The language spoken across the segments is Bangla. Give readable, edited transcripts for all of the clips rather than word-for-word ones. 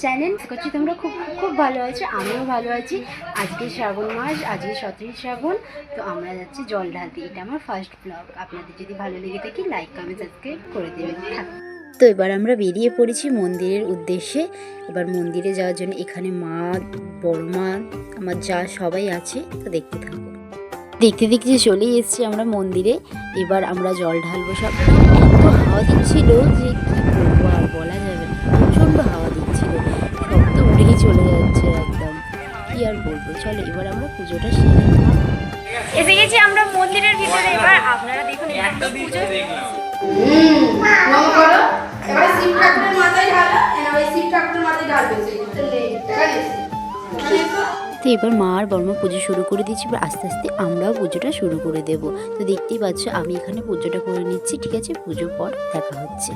চ্যানেল। করছি তোমরা খুব খুব ভালো আছো, আমিও ভালো আছি। আজকে শ্রাবণ মাস, আজকে 17 শ্রাবণ। তো আমরা যাচ্ছি জল ঢালতে। এটা আমার ফার্স্ট ব্লগ। আপনাদের যদি ভালো লেগে থাকে লাইক কমেন্ট সাবস্ক্রাইব করে দেবেন। তো এবার আমরা বেরিয়ে পড়েছি মন্দিরের উদ্দেশ্যে। এবার মন্দিরে যাওয়ার জন্য এখানে মা, বড় মা, আমার যা সবাই আছে। তো দেখতে থাকবো। দেখতে দেখতে চলেই এসেছি আমরা মন্দিরে। এবার আমরা জল ঢালবো। সব এত হাওয়া দিচ্ছিল যে কি বলবো, আর বলা যাবে না। প্রচণ্ড হাওয়া দিচ্ছিল, সব তো উড়েই চলে যাচ্ছে একদম। কি আর বলবো, চলো এবার আমরা পুজোটা সেরে এসে গেছি আমরা মন্দিরের ভিতরে। এবার আপনারা দেখুন এত পুজো। তো এবার মা আর বর্মা পুজো শুরু করে দিয়েছি। এবার আস্তে আস্তে আমরাও পুজোটা শুরু করে দেব। তো দেখতেই পাচ্ছ আমি এখানে পুজোটা করে নিচ্ছি। ঠিক আছে, পুজোর পর দেখা হচ্ছে।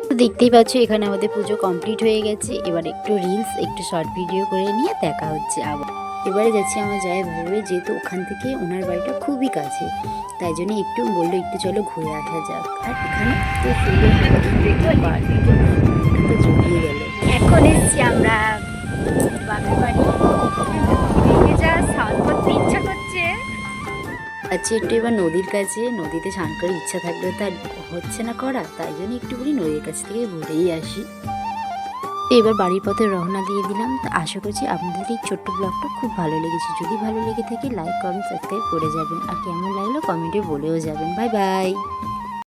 তো দেখতেই পাচ্ছ এখানে আমাদের পুজো কমপ্লিট হয়ে গেছে। এবার একটু রিলস, একটু শর্ট ভিডিও করে নিয়ে দেখা হচ্ছে আবার। এবারে যাচ্ছি আমার জায়ের ভাবে, যেহেতু ওখান থেকে ওনার বাড়িটা খুবই কাছে, তাই জন্য একটু বললো একটু চলো ঘুরে আসা যাক। আর এখানে তো সুন্দর তো জমিয়ে গেল। এখন এসছি আমরা বাপের বাড়ি। যা স্নান করতে ইচ্ছা করছে। আচ্ছা, একটু এবার নদীর কাছে, নদীতে স্নান করার ইচ্ছা থাকলেও তার হচ্ছে না করা, তাই জন্য একটুখানি নদীর কাছ থেকে ঘুরেই আসি। তো এবার বাড়ির পথে রওনা দিয়ে দিলাম। তো আশা করছি আপনাদের এই ছোট্ট ব্লগটা খুব ভালো লেগেছে। যদি ভালো লেগে থাকে লাইক কমেন্ট সাবস্ক্রাইব করে যাবেন, আর কেমন লাগলো কমেন্টে বলেও যাবেন। Bye bye.